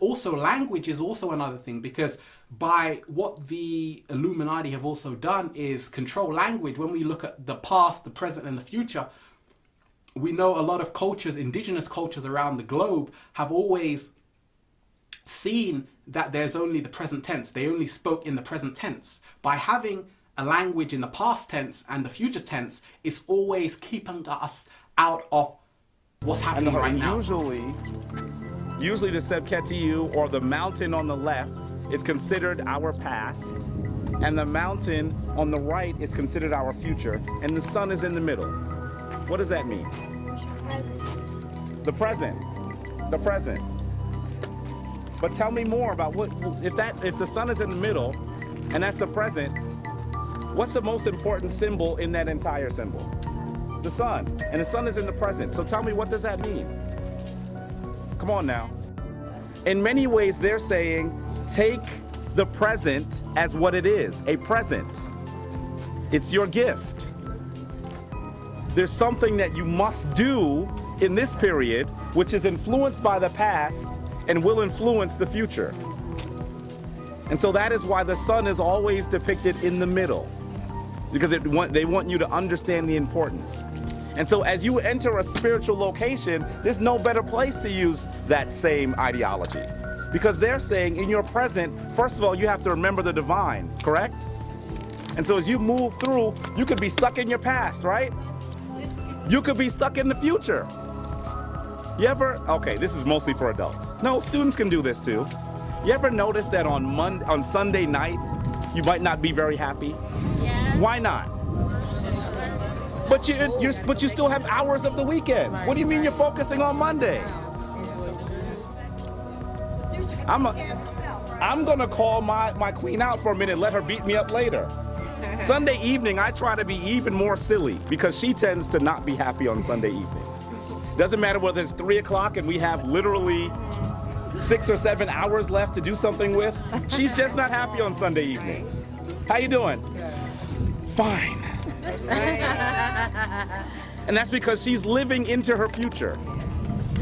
Also, language is also another thing, because by what the Illuminati have also done is control language. When we look at the past, the present, and the future, we know a lot of cultures, indigenous cultures around the globe, have always seen that there's only the present tense. They only spoke in the present tense. By having a language in the past tense and the future tense, it's always keeping us out of what's happening right now. Usually the Sebketiyu, or the mountain on the left, is considered our past, and the mountain on the right is considered our future, and the sun is in the middle. What does that mean? The present. The present. But tell me more about what, if the sun is in the middle, and that's the present, what's the most important symbol in that entire symbol? The sun. And the sun is in the present. So tell me, what does that mean? Come on now. In many ways, they're saying, take the present as what it is, a present. It's your gift. There's something that you must do in this period, which is influenced by the past and will influence the future. And so that is why the sun is always depicted in the middle, because they want you to understand the importance. And so as you enter a spiritual location, there's no better place to use that same ideology, because they're saying in your present, first of all, you have to remember the divine, correct? And so as you move through, you could be stuck in your past, right? You could be stuck in the future. You ever, okay, this is mostly for adults. No, students can do this too. You ever notice that on Sunday night, you might not be very happy? Yeah. Why not? But you still have hours of the weekend. What do you mean you're focusing on Monday? I'm gonna call my queen out for a minute and let her beat me up later. Sunday evening, I try to be even more silly, because she tends to not be happy on Sunday evenings. Doesn't matter whether it's 3 o'clock and we have literally 6 or 7 hours left to do something with. She's just not happy on Sunday evening. How you doing? Fine. That's right. And that's because she's living into her future.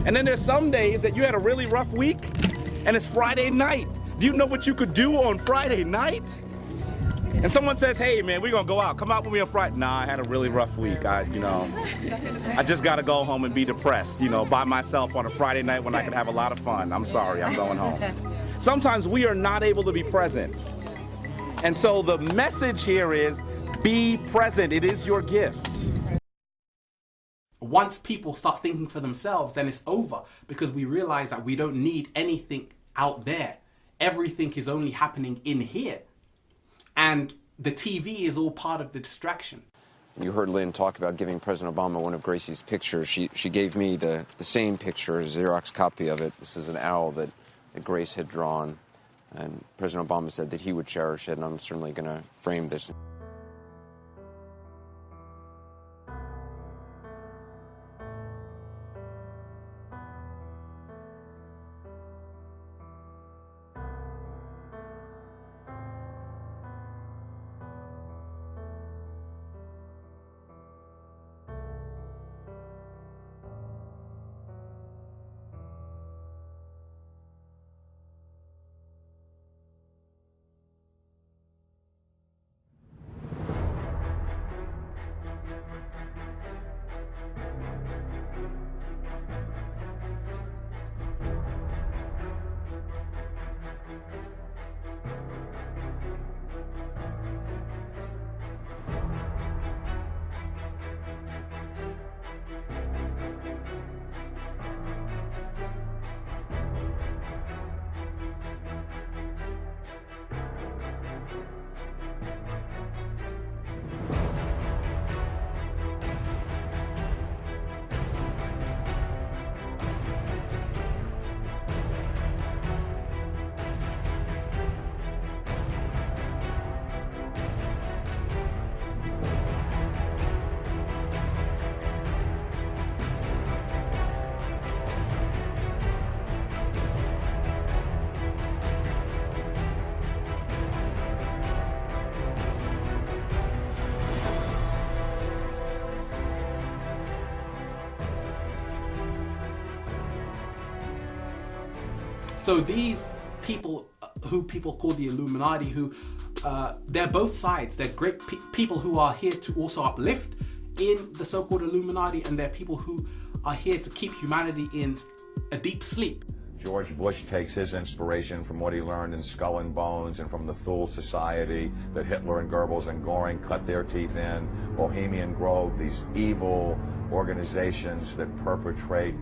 And then there's some days that you had a really rough week, and it's Friday night. Do you know what you could do on Friday night? And someone says, hey man, we're gonna go out. Come out with me on Friday. Nah, I had a really rough week. I just gotta go home and be depressed, by myself on a Friday night when I could have a lot of fun. I'm sorry, I'm going home. Sometimes we are not able to be present. And so the message here is, be present. It is your gift. Once people start thinking for themselves, then it's over, because we realize that we don't need anything out there. Everything is only happening in here. And the TV is all part of the distraction. You heard Lynn talk about giving President Obama one of Gracie's pictures. She gave me the same picture, a Xerox copy of it. This is an owl that Grace had drawn. And President Obama said that he would cherish it, and I'm certainly going to frame this. So these people, who people call the Illuminati, who they're both sides. They're great people who are here to also uplift in the so-called Illuminati, and they're people who are here to keep humanity in a deep sleep. George Bush takes his inspiration from what he learned in Skull and Bones and from the Thule Society that Hitler and Goebbels and Goring cut their teeth in, Bohemian Grove, these evil organizations that perpetrate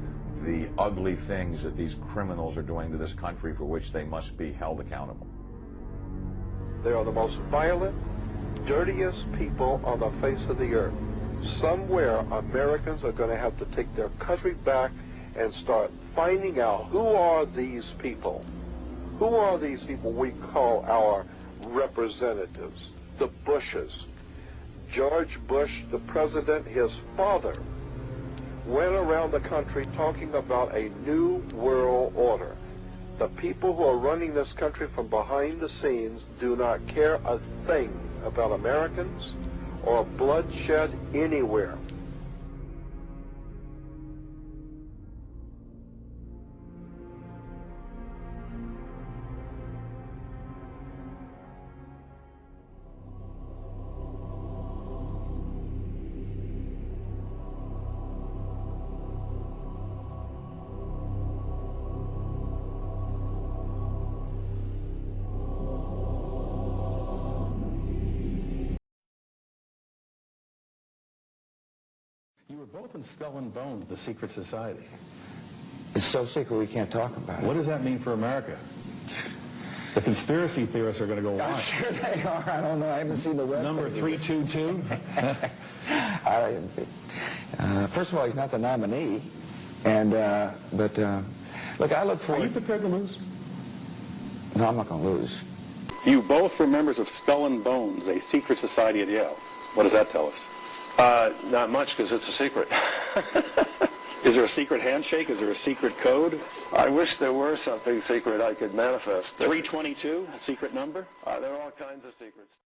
the ugly things that these criminals are doing to this country, for which they must be held accountable. They are the most violent, dirtiest people on the face of the earth. Somewhere Americans are going to have to take their country back and start finding out who are these people. Who are these people we call our representatives, the Bushes. George Bush, the president, his father, went around the country talking about a new world order. The people who are running this country from behind the scenes do not care a thing about Americans or bloodshed anywhere. You were both in Skull and Bones, the secret society. It's so secret we can't talk about it. What does that mean for America? The conspiracy theorists are going to go I'm on. sure they are. I don't know. I haven't seen the web. Number 322? First of all, he's not the nominee. And, look, I look Are forward... you prepared to lose? No, I'm not going to lose. You both were members of Skull and Bones, a secret society at Yale. What does that tell us? Not much, because it's a secret. Is there a secret handshake? Is there a secret code? I wish there were something secret I could manifest. 322, a secret number? There are all kinds of secrets.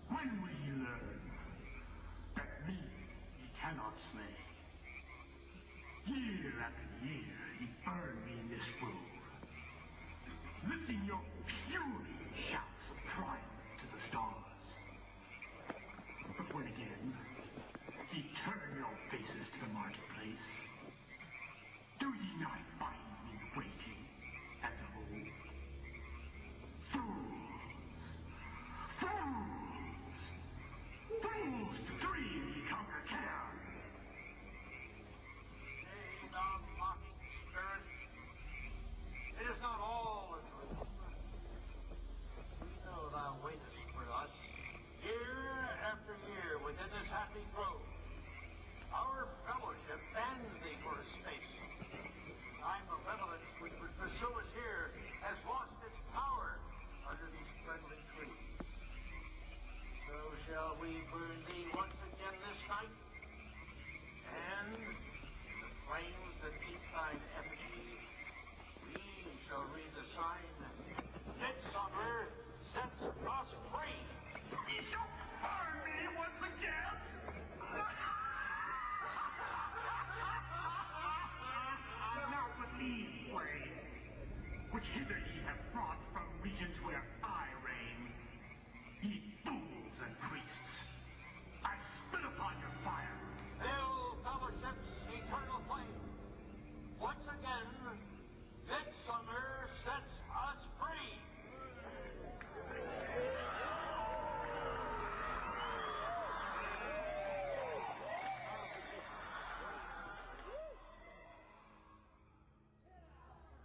When will you learn that me he cannot slay? Year after year he burned me in this world, lifting your puny shouts of triumph to the stars. But when again he turned your faces to the marketplace, do ye not find me waiting as of old? Fools! Fools to dream ye conquer care! Nay, thou mocking spirit, it is not all a dream. We know thou waitest for us, year after year within this happy grove. Our fellowship bans thee for a space. Thy malevolence which would pursue us here has lost its power under these friendly trees. So shall we burn thee once again this night, and in the flames that keep thine effigy, we shall read the sign, Midsummer sets us free. Ye shall burn me once again! Now believe, way, which hither ye have brought from regions where I reign. Ye fools and priests, I spit upon your fire. Fill fellowship's eternal flame. Once again, Midsummer sets us free.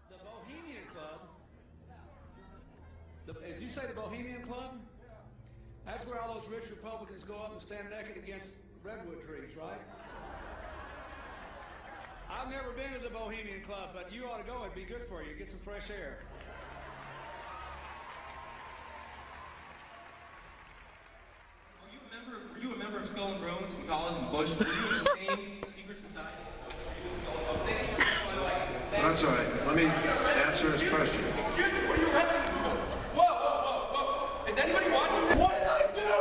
The Bohemian Club, as you say, the Bohemian Club, that's where all those rich Republicans go up and stand naked against redwood trees, right? I've never been to the Bohemian Club, but you ought to go. It'd be good for you. Get some fresh air. Were you a member of Skull and Bones in college and Bush? Were you in the same secret society? That's all right. Let me answer his question. are you arresting me for? Whoa, whoa, whoa, whoa. Is anybody watching? What did I do?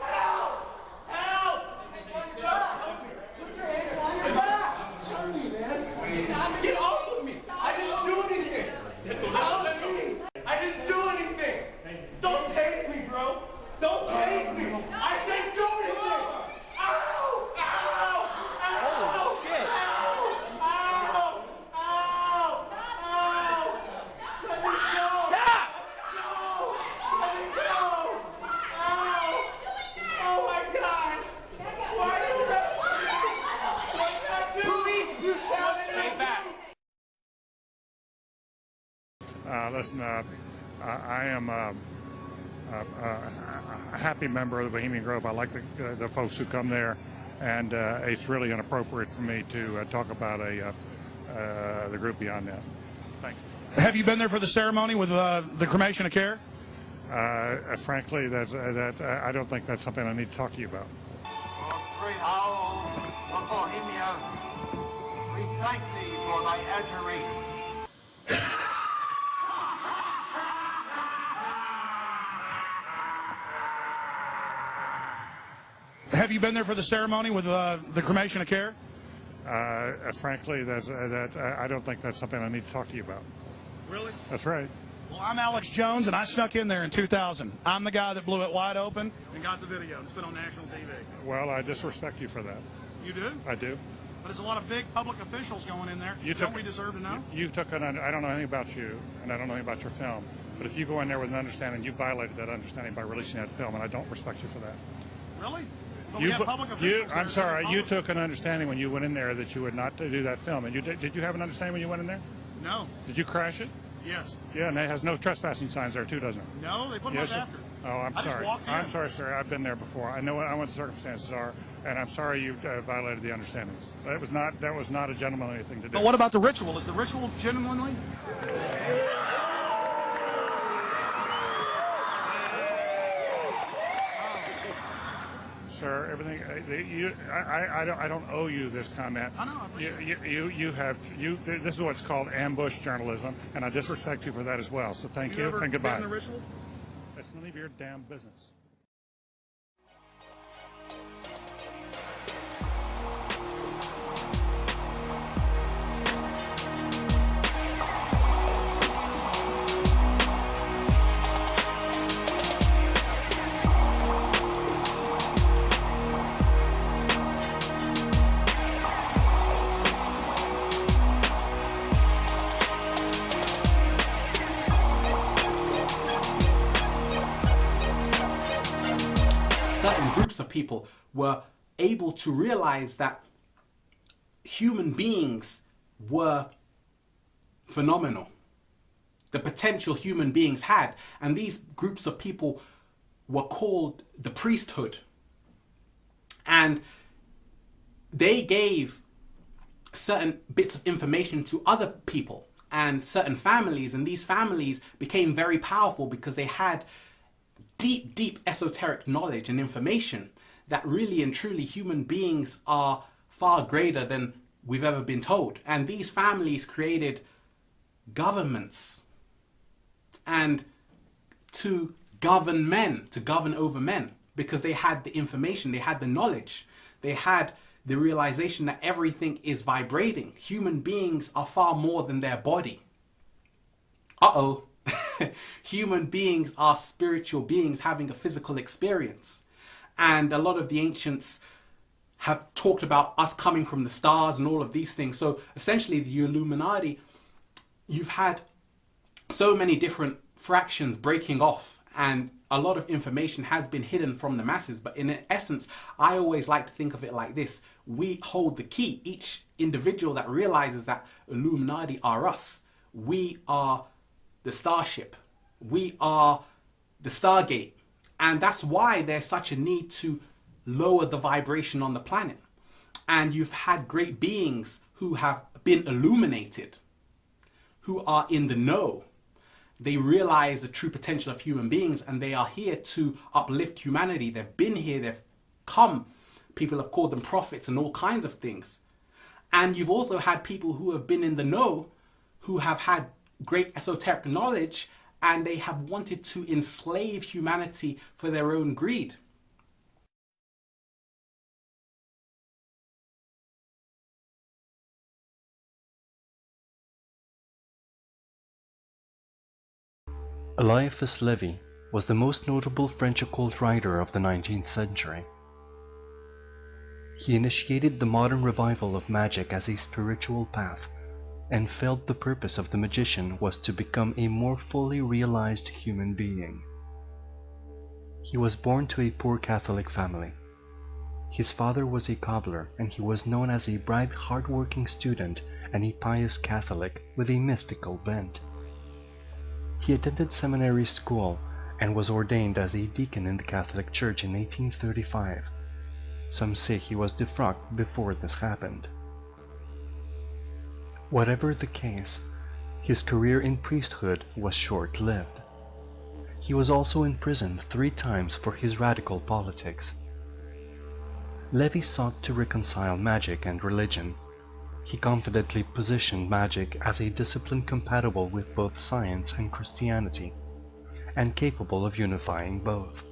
Help! Help! Put your hands on your back! Show me, man. Get off of me! I didn't do anything! I didn't do anything! Don't tase me, bro! Don't tase me! I didn't do anything! Ow! Ow! Ow! Oh, shit! Ow! Ow! Ow! Ow! Let me go! No! Let me go! Ow! Oh my God! Why are you arresting me? What did I do? Police brutality! Back! Listen, I am a happy member of the Bohemian Grove. I like the folks who come there, and it's really inappropriate for me to talk about the group beyond that. Thank you. Have you been there for the ceremony with the cremation of care? Frankly, I don't think that's something I need to talk to you about. Great owl of Bohemia, we thank thee for thy adjuration. Have you been there for the ceremony with the cremation of care? Frankly, I don't think that's something I need to talk to you about. Really? That's right. Well, I'm Alex Jones, and I snuck in there in 2000. I'm the guy that blew it wide open and got the video. It's been on national TV. Well, I disrespect you for that. You do? I do. But there's a lot of big public officials going in there. Don't we deserve to know? You took I don't know anything about you, and I don't know anything about your film. But if you go in there with an understanding, you violated that understanding by releasing that film, and I don't respect you for that. Really? But we have public officials I'm sorry. You took an understanding when you went in there that you would not do that film. And did you have an understanding when you went in there? No. Did you crash it? Yes. Yeah, and it has no trespassing signs there too, doesn't it? No, they put them up after. Oh, I'm I sorry. just walked in. I'm sorry, sir. I've been there before. I know what the circumstances are, and I'm sorry you violated the understandings. That was not a gentlemanly thing to do. But what about the ritual? Is the ritual genuinely? Sir, everything. I don't owe you this comment. I know. I appreciate it. This is what's called ambush journalism, and I disrespect you for that as well. So thank you and goodbye. Been in the ritual? It's none of your damn business. Certain groups of people were able to realize that human beings were phenomenal. The potential human beings had. And these groups of people were called the priesthood. And they gave certain bits of information to other people and certain families. And these families became very powerful because they had deep esoteric knowledge and information that really and truly human beings are far greater than we've ever been told. And these families created governments and to govern men, to govern over men, because they had the information, they had the knowledge, they had the realization that everything is vibrating. Human beings are far more than their body. Uh-oh. Human beings are spiritual beings having a physical experience. And a lot of the ancients have talked about us coming from the stars and all of these things. So essentially the Illuminati, you've had so many different fractions breaking off, and a lot of information has been hidden from the masses. But in essence, I always like to think of it like this. We hold the key. Each individual that realizes that Illuminati are us. We are the starship. We are the Stargate. And that's why there's such a need to lower the vibration on the planet. And you've had great beings who have been illuminated, who are in the know. They realize the true potential of human beings, and they are here to uplift humanity. They've been here, they've come. People have called them prophets and all kinds of things. And you've also had people who have been in the know, who have had great esoteric knowledge, and they have wanted to enslave humanity for their own greed. Eliphas Levi was the most notable French occult writer of the 19th century. He initiated the modern revival of magic as a spiritual path, and felt the purpose of the magician was to become a more fully realized human being. He was born to a poor Catholic family. His father was a cobbler, and he was known as a bright, hard-working student and a pious Catholic with a mystical bent. He attended seminary school and was ordained as a deacon in the Catholic Church in 1835. Some say he was defrocked before this happened. Whatever the case, his career in priesthood was short-lived. He was also imprisoned 3 times for his radical politics. Levi sought to reconcile magic and religion. He confidently positioned magic as a discipline compatible with both science and Christianity, and capable of unifying both.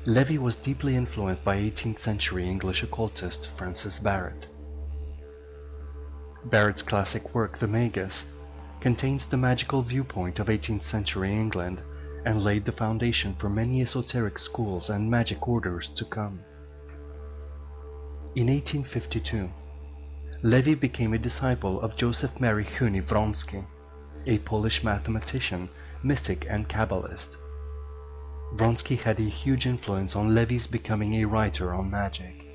Levi was deeply influenced by 18th century English occultist Francis Barrett. Barrett's classic work, The Magus, contains the magical viewpoint of 18th century England and laid the foundation for many esoteric schools and magic orders to come. In 1852, Levi became a disciple of Joseph Mary Huni Wronski, a Polish mathematician, mystic, and Kabbalist. Wronski had a huge influence on Levi's becoming a writer on magic.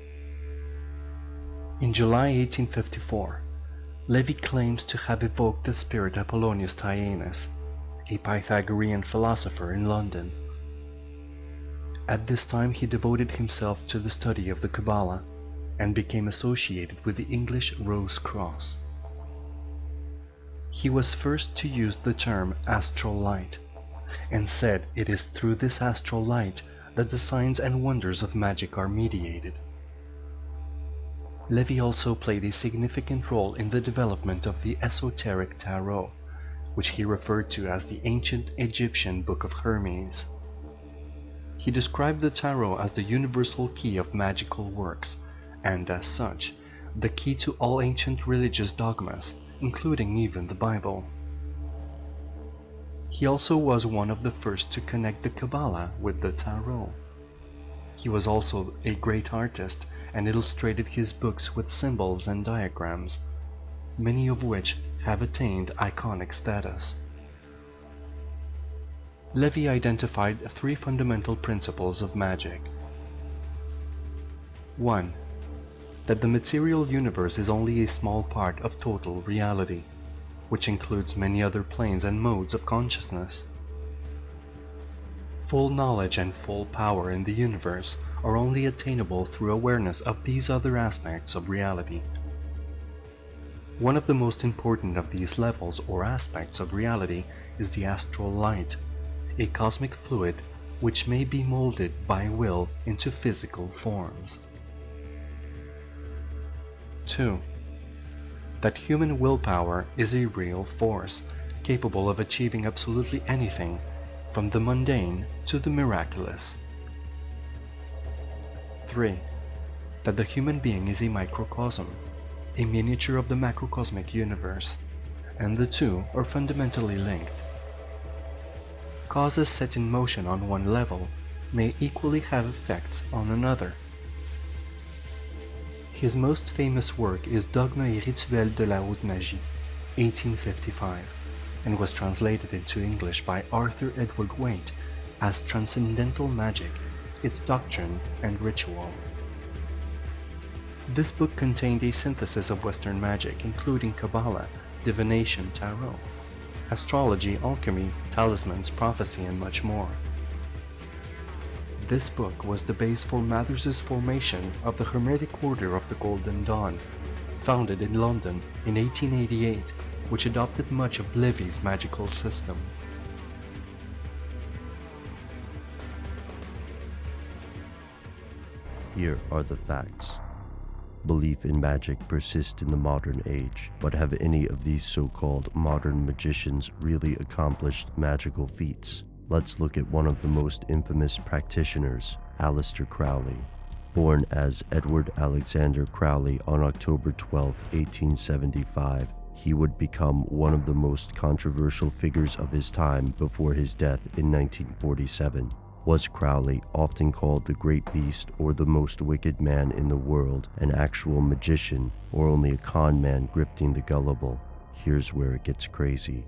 In July 1854, Levi claims to have evoked the spirit Apollonius Tyanis, a Pythagorean philosopher in London. At this time he devoted himself to the study of the Kabbalah and became associated with the English Rose Cross. He was first to use the term astral light, and said it is through this astral light that the signs and wonders of magic are mediated. Levi also played a significant role in the development of the esoteric tarot, which he referred to as the ancient Egyptian Book of Hermes. He described the tarot as the universal key of magical works, and as such, the key to all ancient religious dogmas, including even the Bible. He also was one of the first to connect the Kabbalah with the tarot. He was also a great artist and illustrated his books with symbols and diagrams, many of which have attained iconic status. Levi identified 3 fundamental principles of magic. 1. That the material universe is only a small part of total reality, which includes many other planes and modes of consciousness. Full knowledge and full power in the universe are only attainable through awareness of these other aspects of reality. One of the most important of these levels or aspects of reality is the astral light, a cosmic fluid which may be molded by will into physical forms. 2. That human willpower is a real force, capable of achieving absolutely anything, from the mundane to the miraculous. 3. That the human being is a microcosm, a miniature of the macrocosmic universe, and the two are fundamentally linked. Causes set in motion on one level may equally have effects on another. His most famous work is Dogme et Rituel de la Haute Magie, 1855, and was translated into English by Arthur Edward Waite as Transcendental Magic, Its Doctrine and Ritual. This book contained a synthesis of Western magic, including Kabbalah, divination, tarot, astrology, alchemy, talismans, prophecy, and much more. This book was the base for Mathers's formation of the Hermetic Order of the Golden Dawn, founded in London in 1888, which adopted much of Livy's magical system. Here are the facts. Belief in magic persists in the modern age, but have any of these so-called modern magicians really accomplished magical feats? Let's look at one of the most infamous practitioners, Aleister Crowley. Born as Edward Alexander Crowley on October 12, 1875, he would become one of the most controversial figures of his time before his death in 1947. Was Crowley, often called the Great Beast or the most wicked man in the world, an actual magician or only a con man grifting the gullible? Here's where it gets crazy.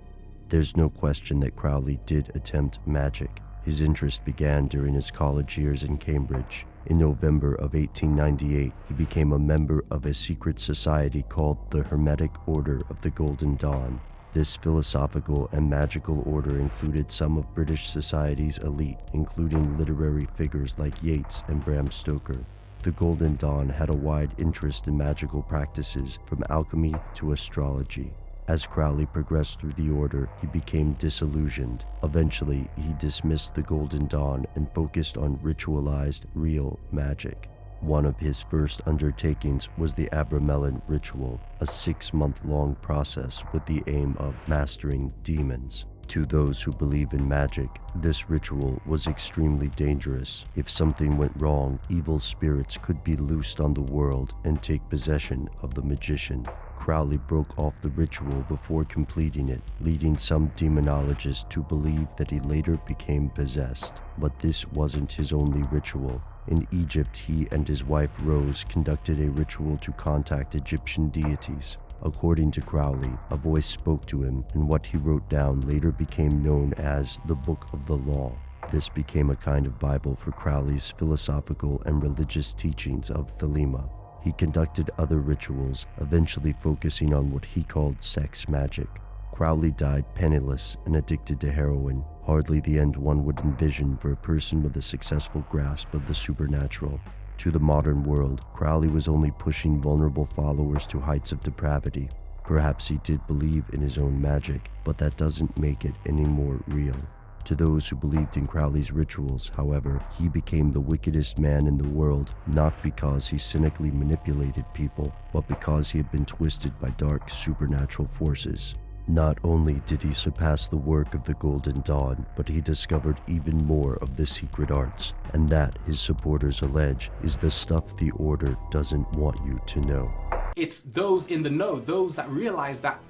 There's no question that Crowley did attempt magic. His interest began during his college years in Cambridge. In November of 1898, he became a member of a secret society called the Hermetic Order of the Golden Dawn. This philosophical and magical order included some of British society's elite, including literary figures like Yeats and Bram Stoker. The Golden Dawn had a wide interest in magical practices, from alchemy to astrology. As Crowley progressed through the order, he became disillusioned. Eventually, he dismissed the Golden Dawn and focused on ritualized, real magic. One of his first undertakings was the Abramelin ritual, a 6-month-long process with the aim of mastering demons. To those who believe in magic, this ritual was extremely dangerous. If something went wrong, evil spirits could be loosed on the world and take possession of the magician. Crowley broke off the ritual before completing it, leading some demonologists to believe that he later became possessed. But this wasn't his only ritual. In Egypt, he and his wife Rose conducted a ritual to contact Egyptian deities. According to Crowley, a voice spoke to him, and what he wrote down later became known as the Book of the Law. This became a kind of Bible for Crowley's philosophical and religious teachings of Thelema. He conducted other rituals, eventually focusing on what he called sex magic. Crowley died penniless and addicted to heroin, hardly the end one would envision for a person with a successful grasp of the supernatural. To the modern world, Crowley was only pushing vulnerable followers to heights of depravity. Perhaps he did believe in his own magic, but that doesn't make it any more real. To those who believed in Crowley's rituals, however, he became the wickedest man in the world, not because he cynically manipulated people, but because he had been twisted by dark supernatural forces. Not only did he surpass the work of the Golden Dawn, but he discovered even more of the secret arts, and that, his supporters allege, is the stuff the Order doesn't want you to know. It's those in the know, those that realize that